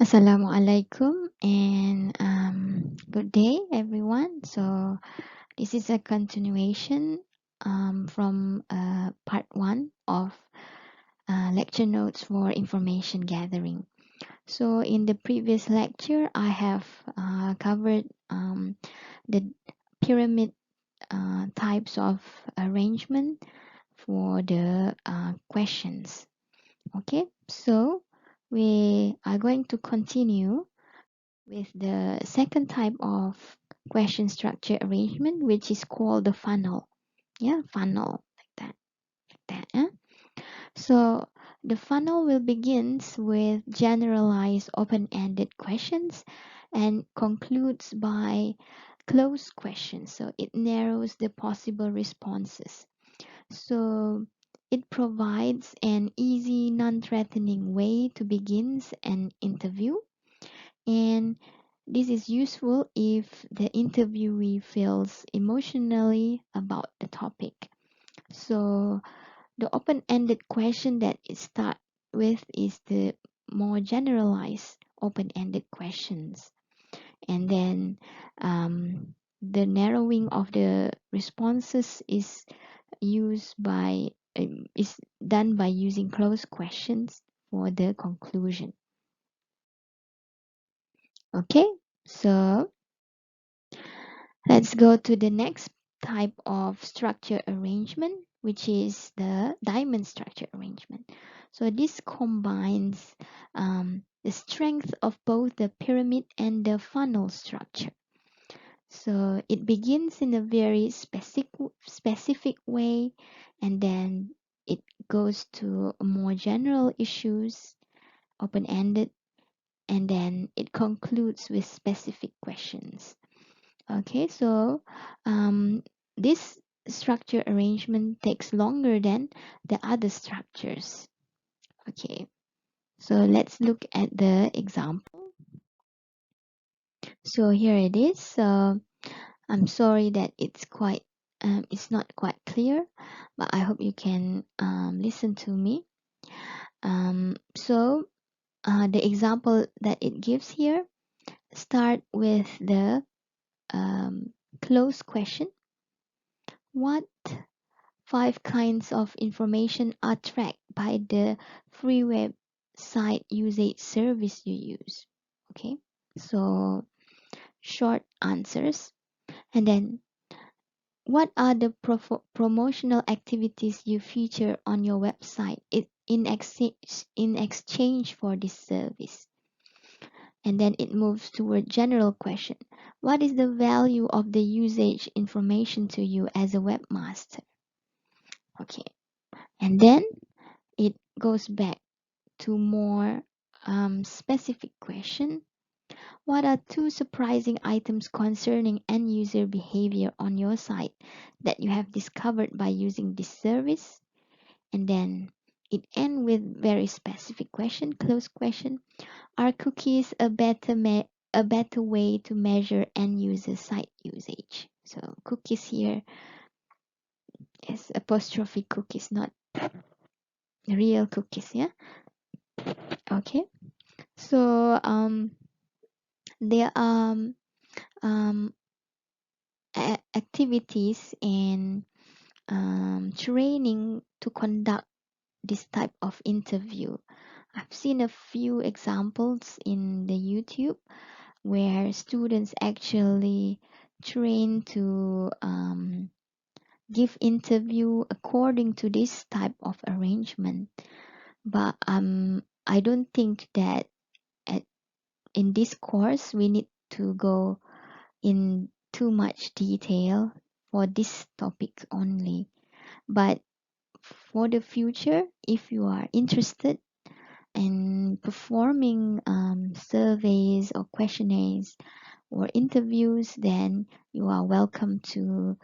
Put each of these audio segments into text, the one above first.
Assalamualaikum and good day everyone. So this is a continuation from part 1 of lecture notes for information gathering. So in the previous lecture I have covered the pyramid types of arrangement for the questions. Okay, so we are going to continue with the second type of question structure arrangement, which is called the funnel. Yeah, funnel like that, like that. So the funnel will begins with generalized open-ended questions and concludes by closed questions. So it narrows the possible responses. So it provides an easy, non-threatening way to begin an interview, and this is useful if the interviewee feels emotionally about the topic. So the open-ended question that it starts with is the more generalized open-ended questions, and then the narrowing of the responses is done by using closed questions for the conclusion. Okay, so let's go to the next type of structure arrangement, which is the diamond structure arrangement. So this combines the strength of both the pyramid and the funnel structure. So it begins in a very specific way, and then it goes to more general issues, open-ended, and then it concludes with specific questions. Okay, so this structure arrangement takes longer than the other structures. Okay, so let's look at the example. So here it is. So I'm sorry that it's not quite clear, but I hope you can listen to me. So the example that it gives here start with the closed question. What 5 kinds of information are tracked by the free website usage service you use? Okay, so short answers. And then, what are the promotional activities you feature on your website in exchange for this service? And then it moves toward general question. What is the value of the usage information to you as a webmaster? Okay, and then it goes back to more specific question. What are 2 surprising items concerning end user behavior on your site that you have discovered by using this service? And then it ends with very specific question, close question. Are cookies a better way to measure end user site usage? So cookies here is apostrophe cookies, not real cookies, yeah? Okay. So there are um, activities and training to conduct this type of interview. I've seen a few examples in the YouTube where students actually train to give interview according to this type of arrangement. But I don't think that at, in this course we need to go in too much detail for this topic only. But for the future, if you are interested in performing surveys or questionnaires or interviews, then you are welcome to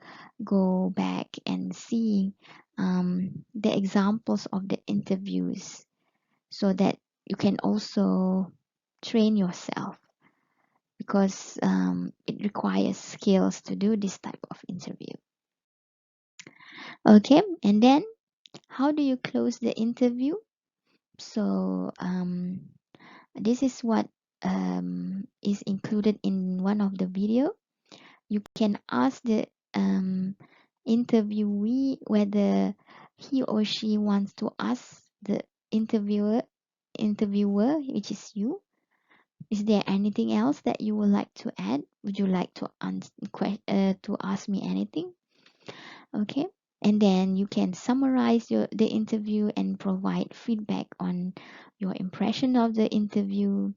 go back and see the examples of the interviews so that you can also train yourself, because it requires skills to do this type of interview. Okay, and then how do you close the interview? So this is what is included in one of the video. You can ask the interviewee whether he or she wants to ask the interviewer, which is you, is there anything else that you would like to add? Would you like to to ask me anything? Okay. And then you can summarize the interview and provide feedback on your impression of the interview.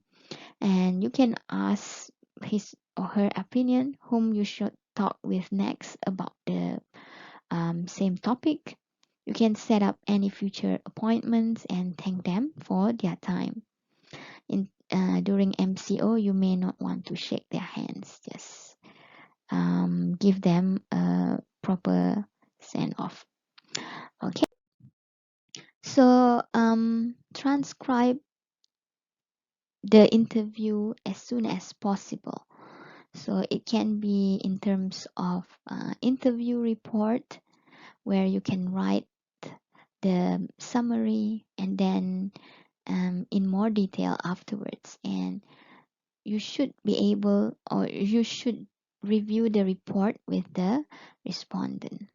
And you can ask his or her opinion, whom you should talk with next about the same topic. You can set up any future appointments and thank them for their time. During MCO, you may not want to shake their hands. Just give them a proper send off. Okay. So transcribe the interview as soon as possible. So it can be in terms of interview report where you can write the summary and then in more detail afterwards. And you should be able, or you should review the report with the respondent.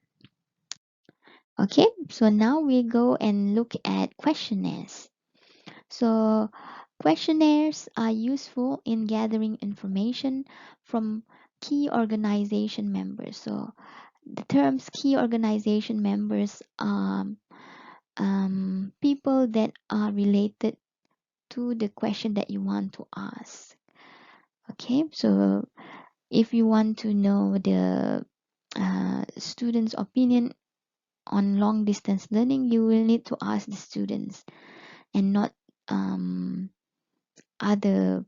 Okay, so now we go and look at questionnaires. So questionnaires are useful in gathering information from key organization members. So the terms key organization members are people that are related to the question that you want to ask. Okay, so if you want to know the students' opinion on long distance learning, you will need to ask the students and not other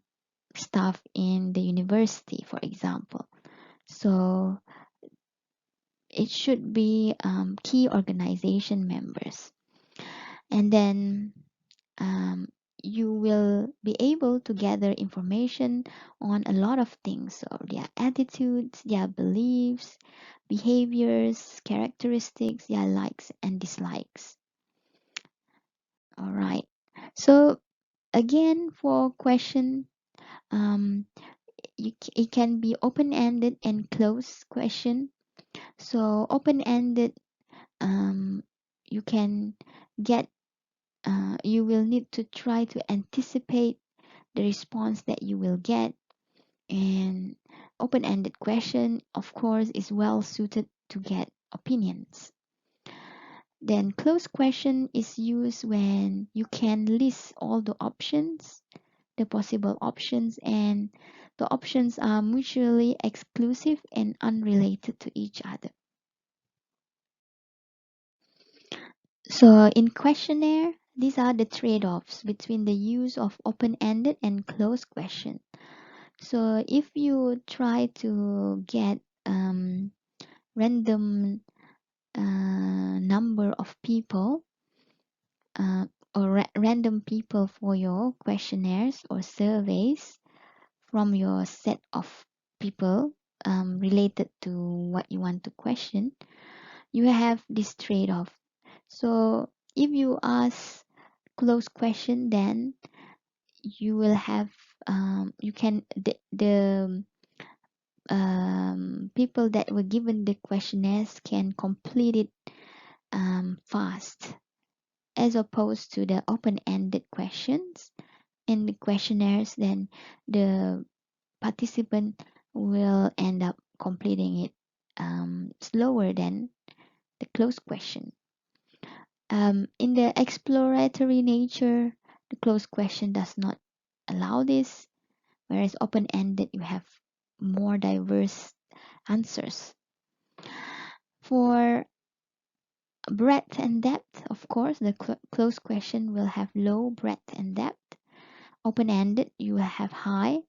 staff in the university, for example. So it should be key organization members. And then um, you will be able to gather information on a lot of things. So their attitudes, their beliefs, behaviors, characteristics, their likes and dislikes. All right. So again, for question, um, it can be open-ended and closed question. So open-ended, um, you can get, you will need to try to anticipate the response that you will get. And open-ended question, of course, is well suited to get opinions. Then closed question is used when you can list all the options, the possible options, and the options are mutually exclusive and unrelated to each other. So in questionnaire, these are the trade-offs between the use of open-ended and closed question. So if you try to get random number of people uh, or random people for your questionnaires or surveys from your set of people related to what you want to question, you have this trade-off. So if you ask close question, then you will have you can the people that were given the questionnaires can complete it fast, as opposed to the open-ended questions in the questionnaires. Then the participant will end up completing it slower than the closed question. In the exploratory nature, the closed question does not allow this, whereas open-ended you have more diverse answers. For breadth and depth, of course, the closed question will have low breadth and depth. Open-ended, you will have high.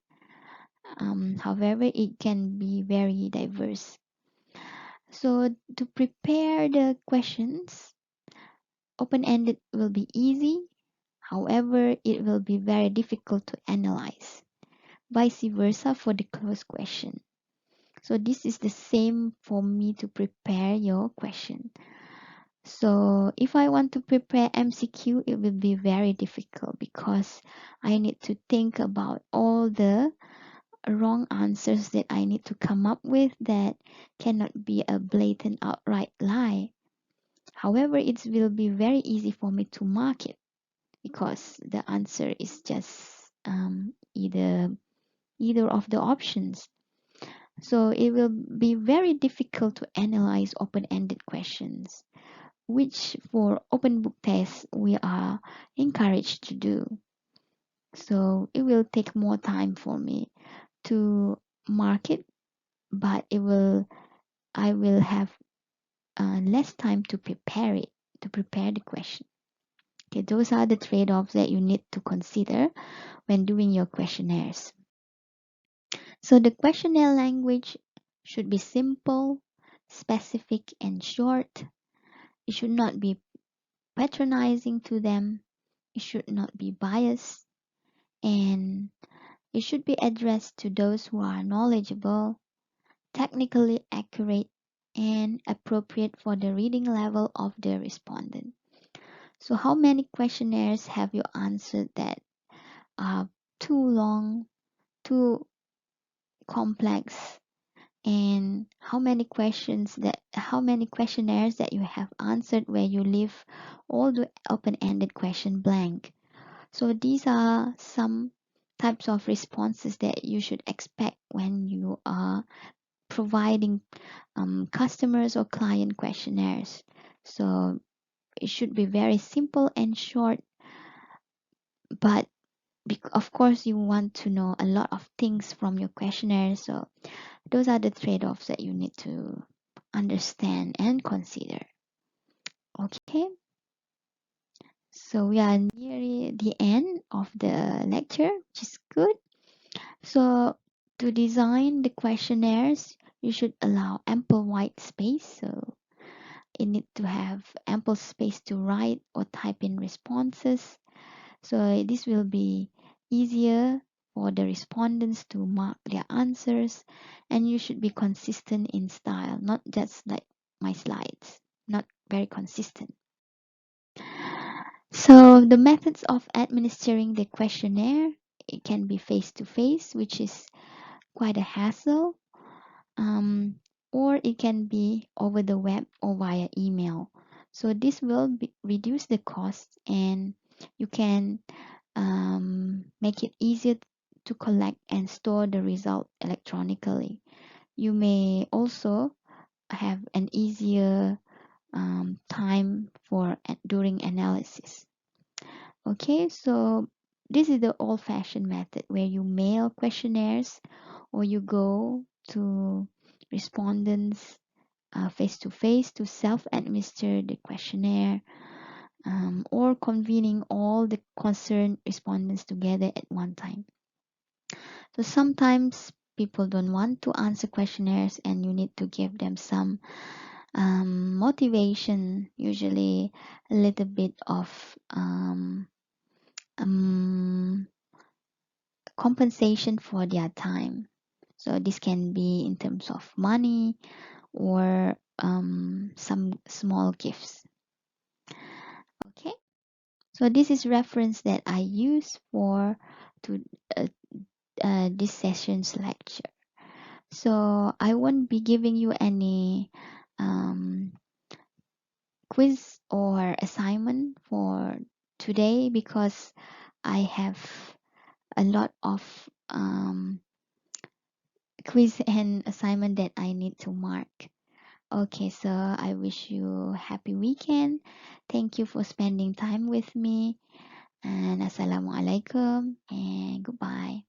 However, it can be very diverse. So to prepare the questions, open-ended will be easy. However, it will be very difficult to analyze. Vice versa for the closed question. So this is the same for me to prepare your question. So if I want to prepare MCQ, it will be very difficult because I need to think about all the wrong answers that I need to come up with that cannot be a blatant outright lie. However, it will be very easy for me to mark it because the answer is just either of the options. So it will be very difficult to analyze open-ended questions, which for open book tests we are encouraged to do. So it will take more time for me to mark it, but I will have less time to prepare the question. Okay, those are the trade-offs that you need to consider when doing your questionnaires. So the questionnaire language should be simple, specific, and short. It should not be patronizing to them. It should not be biased, and it should be addressed to those who are knowledgeable, technically accurate, and appropriate for the reading level of the respondent. So how many questionnaires have you answered that are too long, too complex, and how many questionnaires that you have answered where you leave all the open-ended question blank? So these are some types of responses that you should expect when you are providing customers or client questionnaires. So it should be very simple and short, but of course you want to know a lot of things from your questionnaire. So those are the trade-offs that you need to understand and consider. Okay, so we are near the end of the lecture, which is good. So to design the questionnaires, you should allow ample white space. So you need to have ample space to write or type in responses. So this will be easier for the respondents to mark their answers, and you should be consistent in style, not just like my slides, not very consistent. So the methods of administering the questionnaire, it can be face to face, which is quite a hassle, or it can be over the web or via email. So this will reduce the cost, and you can make it easier to collect and store the result electronically. You may also have an easier time for during analysis. Okay, so this is the old-fashioned method where you mail questionnaires or you go to respondents face to face to self-administer the questionnaire, or convening all the concerned respondents together at one time. So sometimes people don't want to answer questionnaires and you need to give them some motivation, usually a little bit of um, compensation for their time. So this can be in terms of money or some small gifts. Okay, so this is reference that I use for to uh, this session's lecture. So I won't be giving you any um, quiz or assignment for today because I have a lot of quiz and assignment that I need to mark. Okay, so I wish you happy weekend. Thank you for spending time with me, and assalamualaikum and goodbye.